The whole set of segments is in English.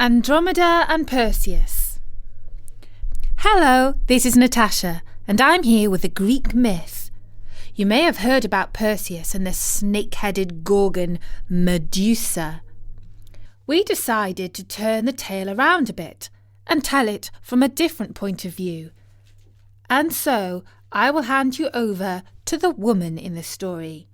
Andromeda and Perseus. Hello, this is Natasha, and I'm here with a Greek myth. You may have heard about Perseus and the snake-headed gorgon Medusa. We decided to turn the tale around a bit and tell it from a different point of view. And so I will hand you over to the woman in the story.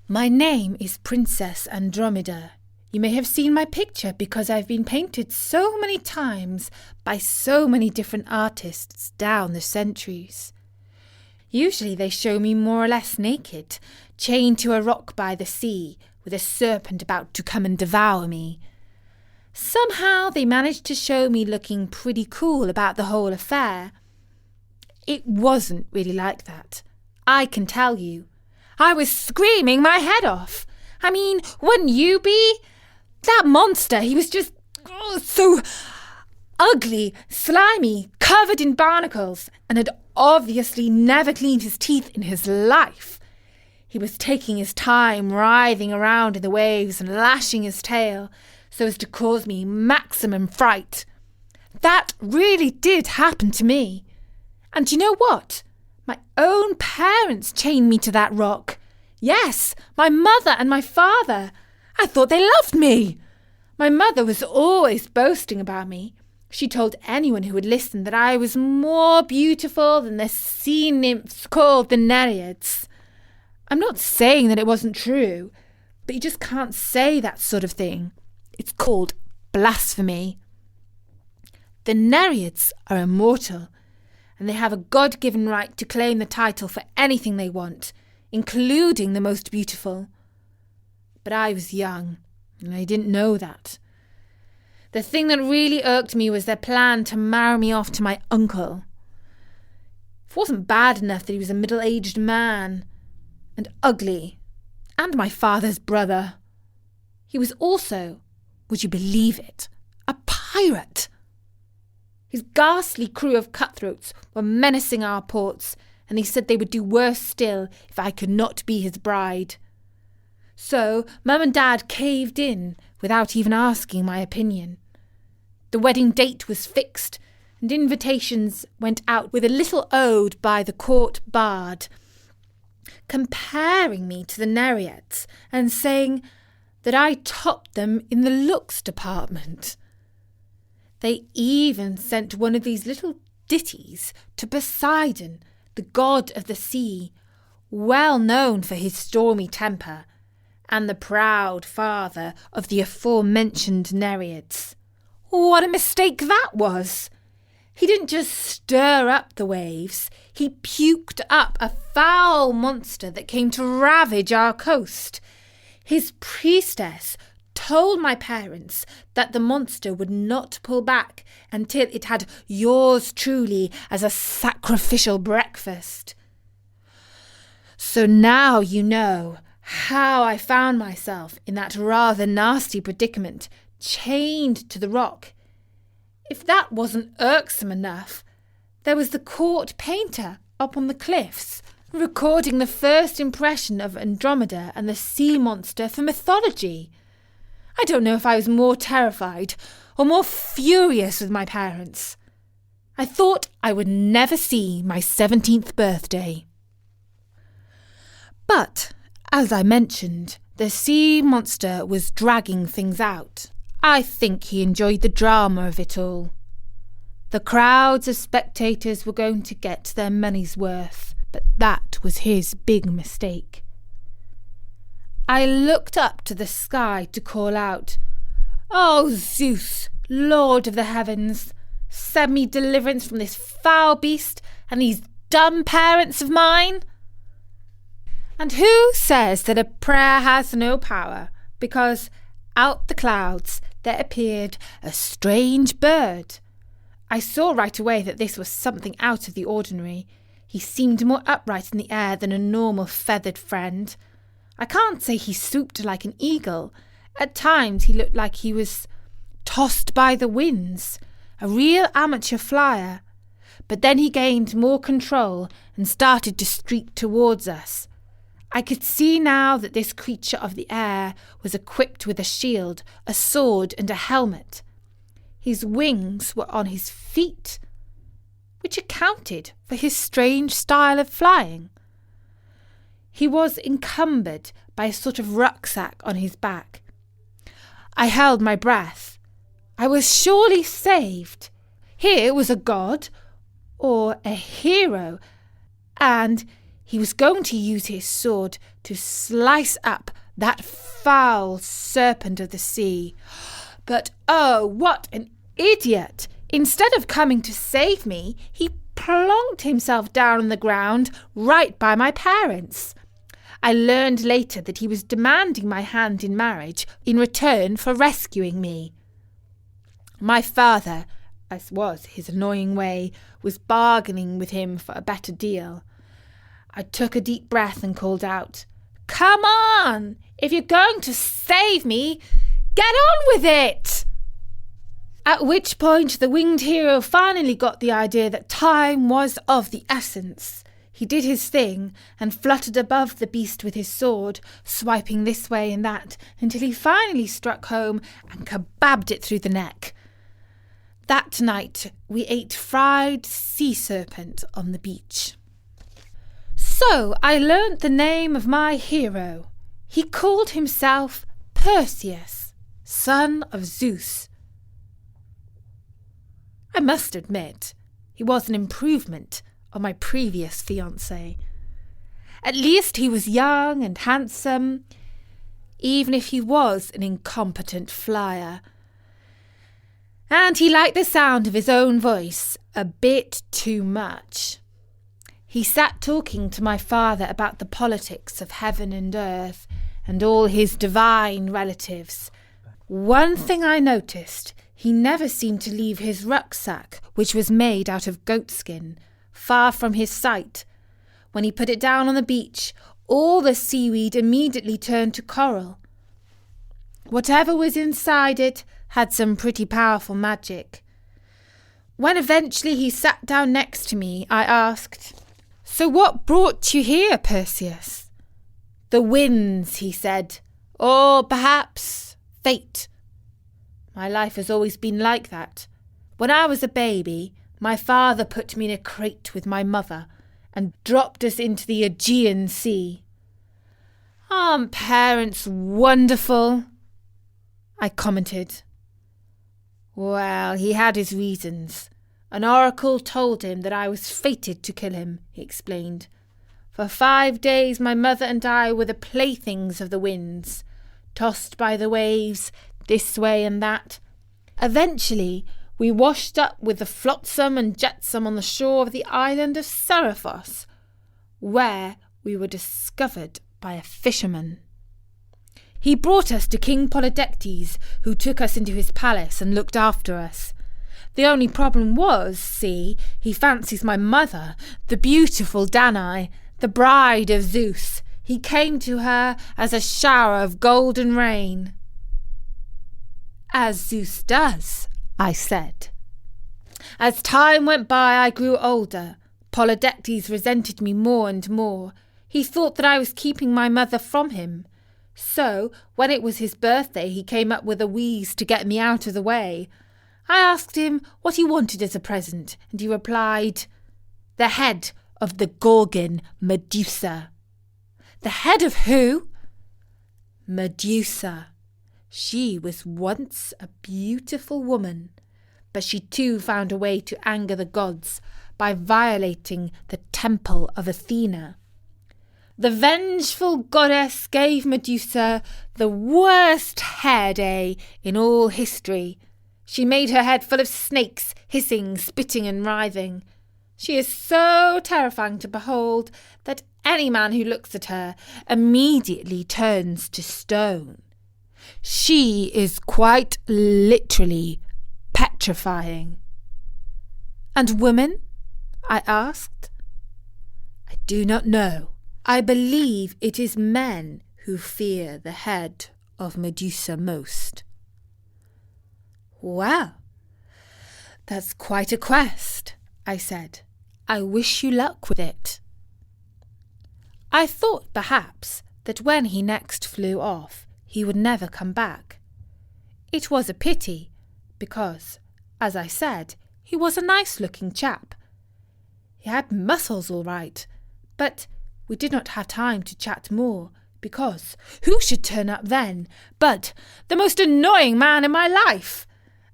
My name is Princess Andromeda. You may have seen my picture because I've been painted so many times by so many different artists down the centuries. Usually they show me more or less naked, chained to a rock by the sea, with a serpent about to come and devour me. Somehow they managed to show me looking pretty cool about the whole affair. It wasn't really like that, I can tell you. I was screaming my head off. I mean, wouldn't you be? That monster, he was just so ugly, slimy, covered in barnacles, and had obviously never cleaned his teeth in his life. He was taking his time writhing around in the waves and lashing his tail so as to cause me maximum fright. That really did happen to me. And you know what? My own parents chained me to that rock. Yes, my mother and my father. I thought they loved me. My mother was always boasting about me. She told anyone who would listen that I was more beautiful than the sea nymphs called the Nereids. I'm not saying that it wasn't true, but you just can't say that sort of thing. It's called blasphemy. The Nereids are immortal, and they have a God-given right to claim the title for anything they want, including the most beautiful. But I was young, and I didn't know that. The thing that really irked me was their plan to marry me off to my uncle. It wasn't bad enough that he was a middle-aged man, and ugly, and my father's brother. He was also, would you believe it, a pirate. His ghastly crew of cutthroats were menacing our ports, and he said they would do worse still if I could not be his bride. So Mum and Dad caved in without even asking my opinion. The wedding date was fixed, and invitations went out with a little ode by the court bard, comparing me to the Nereids and saying that I topped them in the looks department. They even sent one of these little ditties to Poseidon, the god of the sea, well known for his stormy temper, and the proud father of the aforementioned Nereids. What a mistake that was! He didn't just stir up the waves, he puked up a foul monster that came to ravage our coast. His priestess told my parents that the monster would not pull back until it had yours truly as a sacrificial breakfast. So now you know how I found myself in that rather nasty predicament, chained to the rock. If that wasn't irksome enough, there was the court painter up on the cliffs, recording the first impression of Andromeda and the sea monster for mythology. I don't know if I was more terrified or more furious with my parents. I thought I would never see my 17th birthday. But as I mentioned, the sea monster was dragging things out. I think he enjoyed the drama of it all. The crowds of spectators were going to get their money's worth, but that was his big mistake. I looked up to the sky to call out, "Oh, Zeus, Lord of the heavens, send me deliverance from this foul beast and these dumb parents of mine." And who says that a prayer has no power? Because out the clouds there appeared a strange bird. I saw right away that this was something out of the ordinary. He seemed more upright in the air than a normal feathered friend. I can't say he swooped like an eagle. At times he looked like he was tossed by the winds, a real amateur flyer. But then he gained more control and started to streak towards us. I could see now that this creature of the air was equipped with a shield, a sword, and a helmet. His wings were on his feet, which accounted for his strange style of flying. He was encumbered by a sort of rucksack on his back. I held my breath. I was surely saved. Here was a god, or a hero, and he was going to use his sword to slice up that foul serpent of the sea. But oh, what an idiot! Instead of coming to save me, he plonked himself down on the ground right by my parents. I learned later that he was demanding my hand in marriage in return for rescuing me. My father, as was his annoying way, was bargaining with him for a better deal. I took a deep breath and called out, "Come on! If you're going to save me, get on with it!" At which point the winged hero finally got the idea that time was of the essence. He did his thing and fluttered above the beast with his sword, swiping this way and that, until he finally struck home and kebabbed it through the neck. That night we ate fried sea serpent on the beach. So I learnt the name of my hero. He called himself Perseus, son of Zeus. I must admit, he was an improvement on my previous fiancé. At least he was young and handsome, even if he was an incompetent flyer. And he liked the sound of his own voice a bit too much. He sat talking to my father about the politics of heaven and earth and all his divine relatives. One thing I noticed, he never seemed to leave his rucksack, which was made out of goatskin, far from his sight. When he put it down on the beach, all the seaweed immediately turned to coral. Whatever was inside it had some pretty powerful magic. When eventually he sat down next to me, I asked, "So what brought you here, Perseus?" "The winds," he said, "or perhaps fate. My life has always been like that. When I was a baby, my father put me in a crate with my mother and dropped us into the Aegean Sea." "Aren't parents wonderful?" I commented. "Well, he had his reasons. An oracle told him that I was fated to kill him," he explained. "For 5 days my mother and I were the playthings of the winds, tossed by the waves this way and that. Eventually we washed up with the flotsam and jetsam on the shore of the island of Seriphos, where we were discovered by a fisherman. He brought us to King Polydectes, who took us into his palace and looked after us. The only problem was, see, he fancies my mother, the beautiful Danae, the bride of Zeus. He came to her as a shower of golden rain." "As Zeus does," I said. "As time went by, I grew older. Polydectes resented me more and more. He thought that I was keeping my mother from him. So, when it was his birthday, he came up with a wheeze to get me out of the way. I asked him what he wanted as a present, and he replied, 'The head of the Gorgon Medusa.'" "The head of who?" "Medusa. She was once a beautiful woman, but she too found a way to anger the gods by violating the temple of Athena. The vengeful goddess gave Medusa the worst hair day in all history. She made her head full of snakes, hissing, spitting and writhing. She is so terrifying to behold that any man who looks at her immediately turns to stone. She is quite literally petrifying." "And women?" I asked. "I do not know. I believe it is men who fear the head of Medusa most." "Well, that's quite a quest," I said. "I wish you luck with it." I thought perhaps that when he next flew off, he would never come back. It was a pity, because, as I said, he was a nice-looking chap. He had muscles all right, but we did not have time to chat more, because who should turn up then but the most annoying man in my life?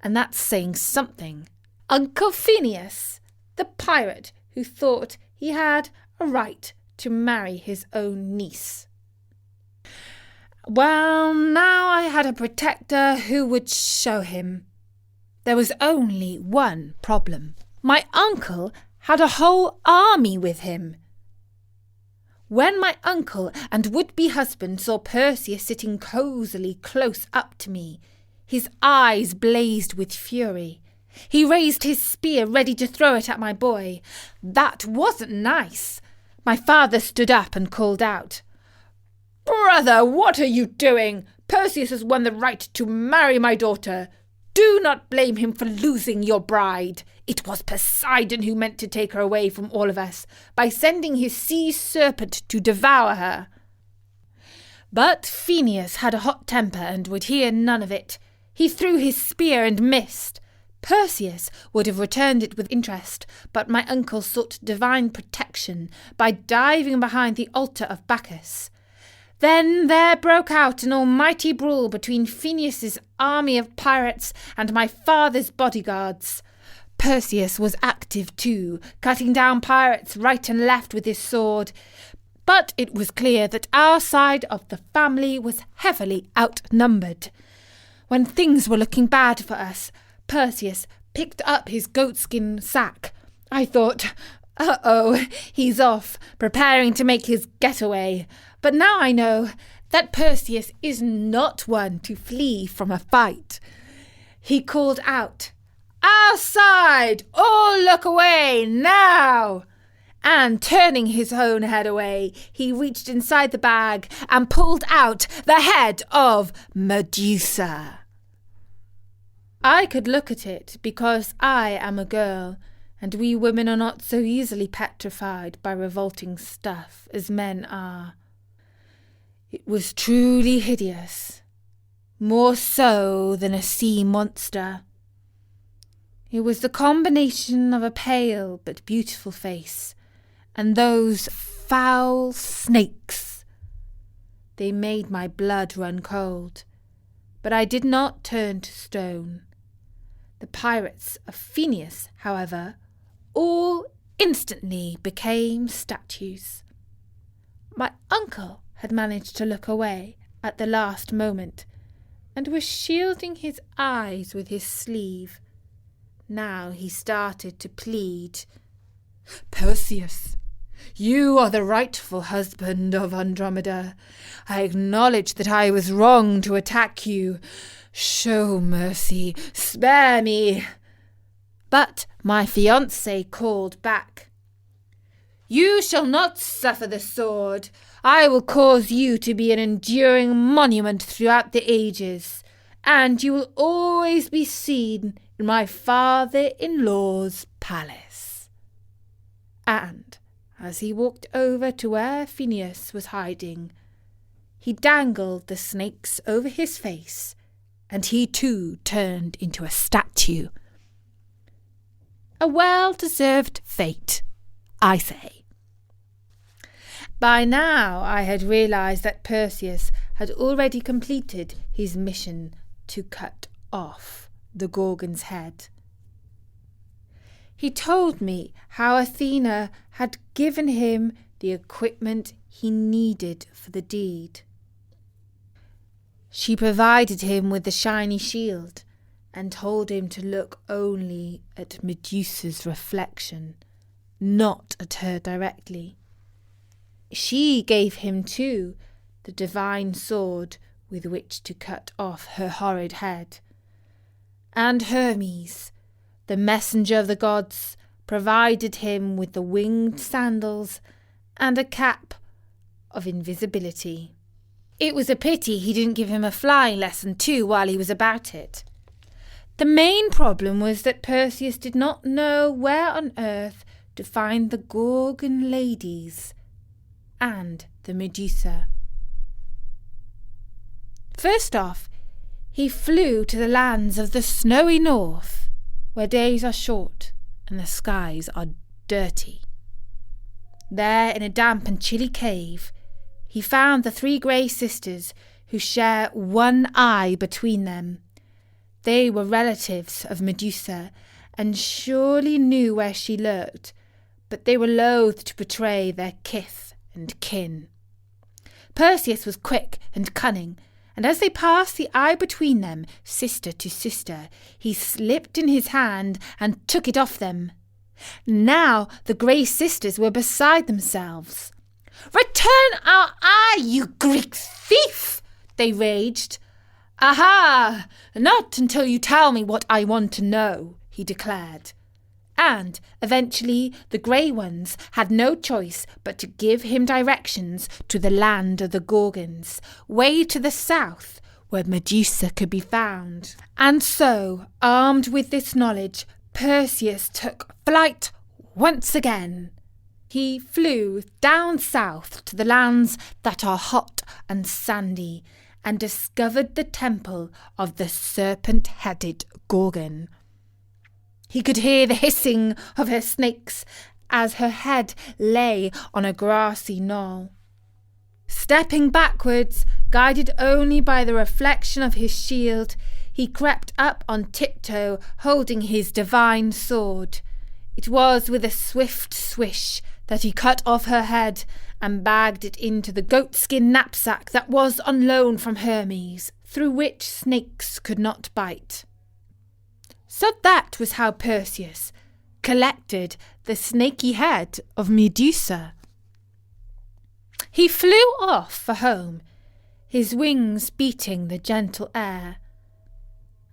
And that's saying something. Uncle Phineas, the pirate who thought he had a right to marry his own niece. Well, now I had a protector who would show him. There was only one problem. My uncle had a whole army with him. When my uncle and would-be husband saw Perseus sitting cosily close up to me, his eyes blazed with fury. He raised his spear ready to throw it at my boy. That wasn't nice. My father stood up and called out, "Brother, what are you doing? Perseus has won the right to marry my daughter. Do not blame him for losing your bride. It was Poseidon who meant to take her away from all of us by sending his sea serpent to devour her." But Phineas had a hot temper and would hear none of it. He threw his spear and missed. Perseus would have returned it with interest, but my uncle sought divine protection by diving behind the altar of Bacchus. Then there broke out an almighty brawl between Phineas's army of pirates and my father's bodyguards. Perseus was active too, cutting down pirates right and left with his sword. But it was clear that our side of the family was heavily outnumbered. When things were looking bad for us, Perseus picked up his goatskin sack. I thought, uh-oh, he's off, preparing to make his getaway. But now I know that Perseus is not one to flee from a fight. He called out, "Our side! All look away, now!" And turning his own head away, he reached inside the bag and pulled out the head of Medusa. I could look at it because I am a girl, and we women are not so easily petrified by revolting stuff as men are. It was truly hideous, more so than a sea monster. It was the combination of a pale but beautiful face and those foul snakes. They made my blood run cold, but I did not turn to stone. The pirates of Phineas, however, all instantly became statues. My uncle had managed to look away at the last moment and was shielding his eyes with his sleeve. Now he started to plead. "Perseus, you are the rightful husband of Andromeda. I acknowledge that I was wrong to attack you. Show mercy, spare me." But my fiancé called back, "You shall not suffer the sword. I will cause you to be an enduring monument throughout the ages, and you will always be seen in my father-in-law's palace." And as he walked over to where Phineas was hiding, he dangled the snakes over his face, and he too turned into a statue. A well-deserved fate, I say. By now I had realized that Perseus had already completed his mission to cut off the Gorgon's head. He told me how Athena had given him the equipment he needed for the deed. She provided him with the shiny shield and told him to look only at Medusa's reflection, not at her directly. She gave him, too, the divine sword with which to cut off her horrid head. And Hermes, the messenger of the gods, provided him with the winged sandals and a cap of invisibility. It was a pity he didn't give him a flying lesson too while he was about it. The main problem was that Perseus did not know where on earth to find the Gorgon ladies. and the Medusa. First off, he flew to the lands of the snowy north, where days are short and the skies are dirty. There, in a damp and chilly cave, he found the three grey sisters who share one eye between them. They were relatives of Medusa, and surely knew where she lurked, but they were loath to betray their kith and kin. Perseus was quick and cunning, and as they passed the eye between them, sister to sister, he slipped in his hand and took it off them. Now the grey sisters were beside themselves. "Return our eye, you Greek thief!" they raged. "Aha! Not until you tell me what I want to know," he declared. And eventually the grey ones had no choice but to give him directions to the land of the Gorgons, way to the south, where Medusa could be found. And so, armed with this knowledge, Perseus took flight once again. He flew down south to the lands that are hot and sandy, and discovered the temple of the serpent-headed Gorgon. He could hear the hissing of her snakes as her head lay on a grassy knoll. Stepping backwards, guided only by the reflection of his shield, he crept up on tiptoe, holding his divine sword. It was with a swift swish that he cut off her head and bagged it into the goatskin knapsack that was on loan from Hermes, through which snakes could not bite. So that was how Perseus collected the snaky head of Medusa. He flew off for home, his wings beating the gentle air.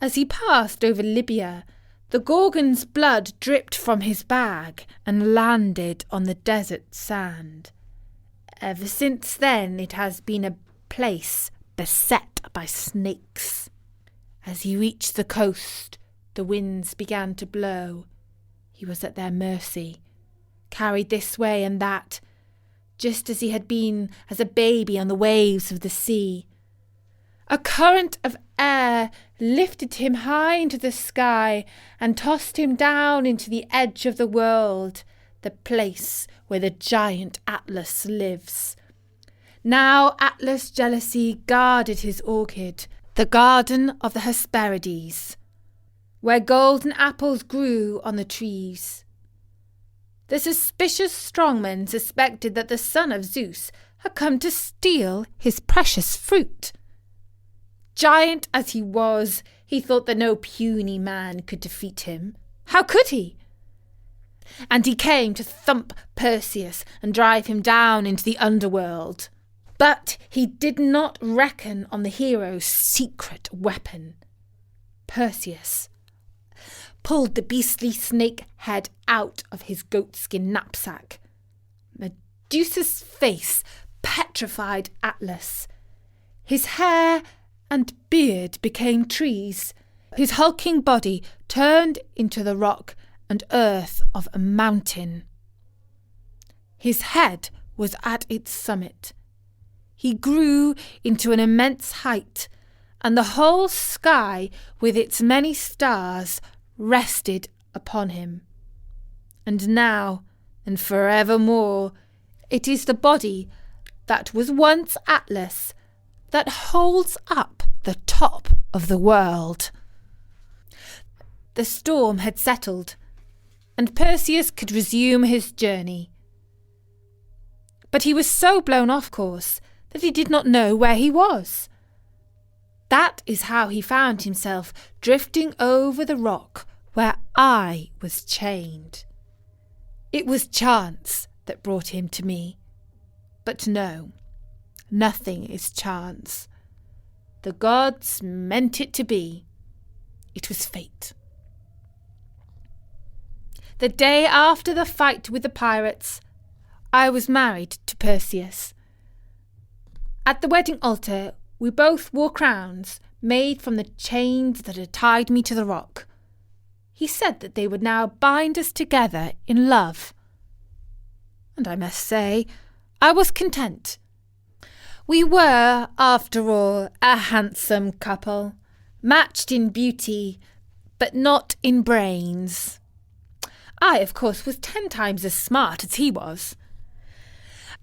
As he passed over Libya, the Gorgon's blood dripped from his bag and landed on the desert sand. Ever since then it has been a place beset by snakes. As he reached the coast, the winds began to blow. He was at their mercy, carried this way and that, just as he had been as a baby on the waves of the sea. A current of air lifted him high into the sky and tossed him down into the edge of the world, the place where the giant Atlas lives. Now Atlas' jealousy guarded his orchid, the garden of the Hesperides, where golden apples grew on the trees. The suspicious strongman suspected that the son of Zeus had come to steal his precious fruit. Giant as he was, he thought that no puny man could defeat him. How could he? And he came to thump Perseus and drive him down into the underworld. But he did not reckon on the hero's secret weapon. Perseus pulled the beastly snake head out of his goatskin knapsack. Medusa's face petrified Atlas. His hair and beard became trees. His hulking body turned into the rock and earth of a mountain. His head was at its summit. He grew into an immense height, and the whole sky with its many stars rested upon him. And now, and forevermore, it is the body that was once Atlas that holds up the top of the world. The storm had settled, and Perseus could resume his journey. But he was so blown off course that he did not know where he was. That is how he found himself drifting over the rock where I was chained. It was chance that brought him to me. But no, nothing is chance. The gods meant it to be. It was fate. The day after the fight with the pirates, I was married to Perseus. At the wedding altar, we both wore crowns made from the chains that had tied me to the rock. He said that they would now bind us together in love. And I must say, I was content. We were, after all, a handsome couple, matched in beauty, but not in brains. I, of course, was 10 times as smart as he was.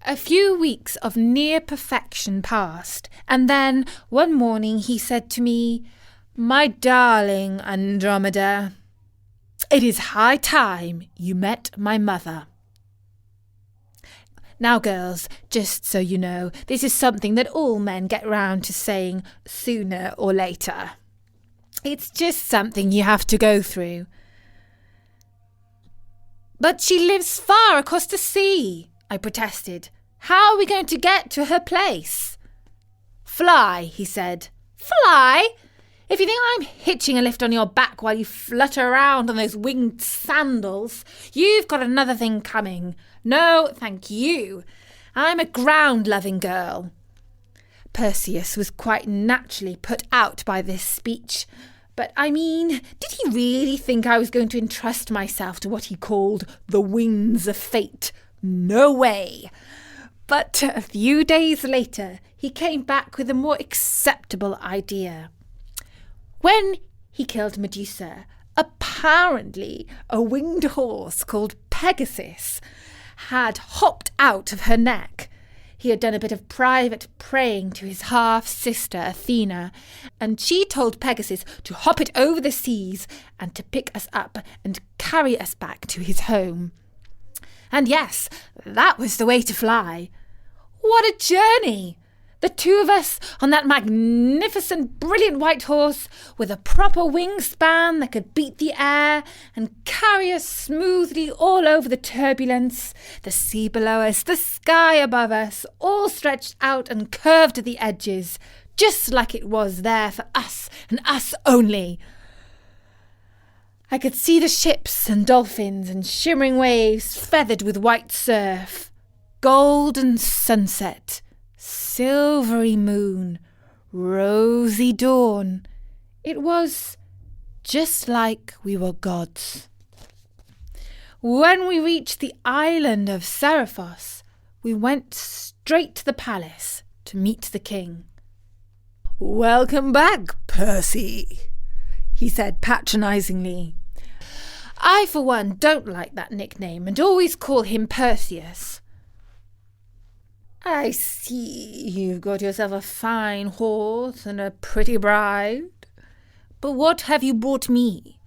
A few weeks of near perfection passed, and then one morning he said to me, "My darling Andromeda, it is high time you met my mother." Now, girls, just so you know, this is something that all men get round to saying sooner or later. It's just something you have to go through. "But she lives far across the sea," I protested. "How are we going to get to her place?" "Fly," he said. "Fly? If you think I'm hitching a lift on your back while you flutter around on those winged sandals, you've got another thing coming. No, thank you. I'm a ground-loving girl." Perseus was quite naturally put out by this speech. But I mean, did he really think I was going to entrust myself to what he called the winds of fate? No way. But a few days later, he came back with a more acceptable idea. When he killed Medusa, apparently a winged horse called Pegasus had hopped out of her neck. He had done a bit of private praying to his half-sister Athena, and she told Pegasus to hop it over the seas and to pick us up and carry us back to his home. And yes, that was the way to fly. What a journey! The two of us on that magnificent, brilliant white horse with a proper wingspan that could beat the air and carry us smoothly all over the turbulence, the sea below us, the sky above us, all stretched out and curved at the edges, just like it was there for us and us only. I could see the ships and dolphins and shimmering waves feathered with white surf, golden sunset, silvery moon, rosy dawn. It was just like we were gods. When we reached the island of Seriphos, we went straight to the palace to meet the king. "Welcome back, Percy," he said patronizingly. I, for one, don't like that nickname and always call him Perseus. "I see you've got yourself a fine horse and a pretty bride. But what have you brought me?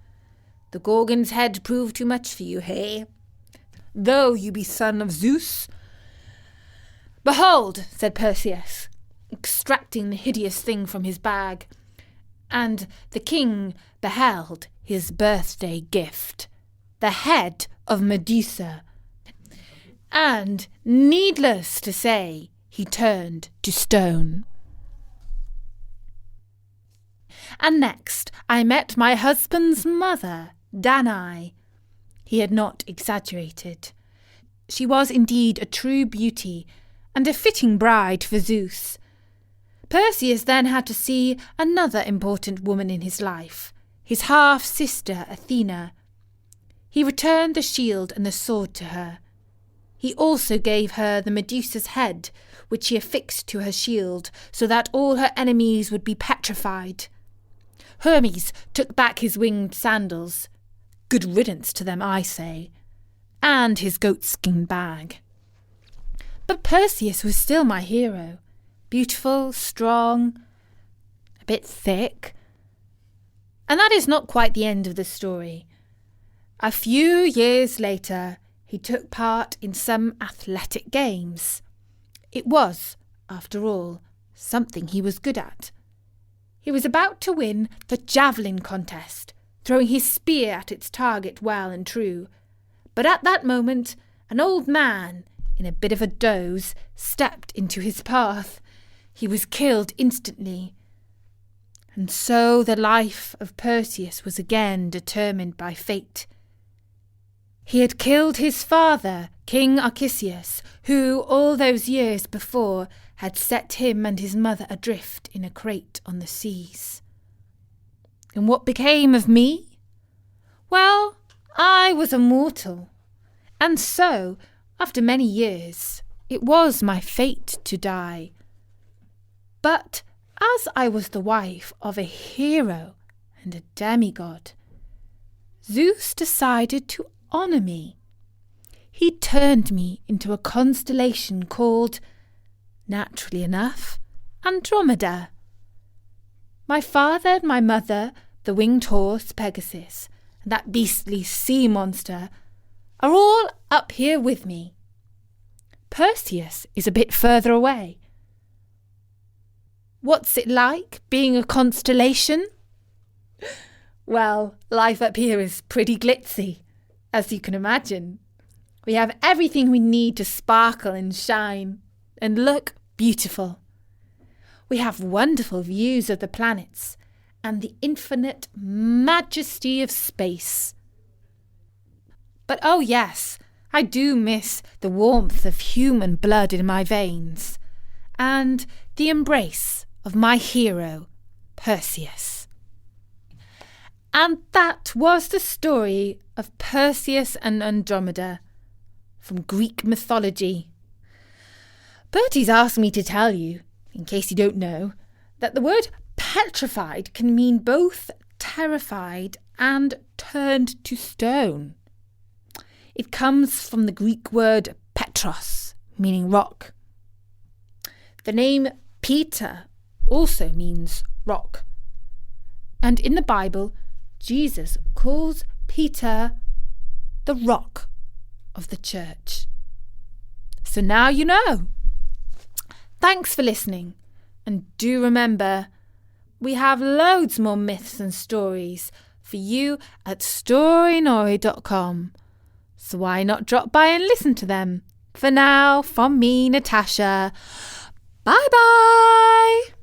The Gorgon's head proved too much for you, hey? Though you be son of Zeus." "Behold," said Perseus, extracting the hideous thing from his bag. And the king beheld his birthday gift, the head of Medusa. And, needless to say, he turned to stone. And next I met my husband's mother, Danae. He had not exaggerated. She was indeed a true beauty, and a fitting bride for Zeus. Perseus then had to see another important woman in his life, his half-sister Athena. He returned the shield and the sword to her. He also gave her the Medusa's head, which he affixed to her shield, so that all her enemies would be petrified. Hermes took back his winged sandals. Good riddance to them, I say. And his goatskin bag. But Perseus was still my hero. Beautiful, strong, a bit thick. And that is not quite the end of the story. A few years later, he took part in some athletic games. It was, after all, something he was good at. He was about to win the javelin contest, throwing his spear at its target well and true. But at that moment, an old man, in a bit of a doze, stepped into his path. He was killed instantly. And so the life of Perseus was again determined by fate. He had killed his father, King Archesius, who, all those years before, had set him and his mother adrift in a crate on the seas. And what became of me? Well, I was a mortal. And so, after many years, it was my fate to die. But as I was the wife of a hero and a demigod, Zeus decided to honour me. He turned me into a constellation called, naturally enough, Andromeda. My father and my mother, the winged horse Pegasus, and that beastly sea monster, are all up here with me. Perseus is a bit further away. What's it like being a constellation? Well, life up here is pretty glitzy, as you can imagine. We have everything we need to sparkle and shine and look beautiful. We have wonderful views of the planets and the infinite majesty of space. But oh yes, I do miss the warmth of human blood in my veins and the embrace of my hero, Perseus. And that was the story of Perseus and Andromeda from Greek mythology. Bertie's asked me to tell you, in case you don't know, that the word petrified can mean both terrified and turned to stone. It comes from the Greek word petros, meaning rock. The name Peter also means rock. And in the Bible, Jesus calls Peter the rock of the church. So now you know. Thanks for listening. And do remember, we have loads more myths and stories for you at storynori.com. So why not drop by and listen to them? For now, from me, Natasha. Bye-bye!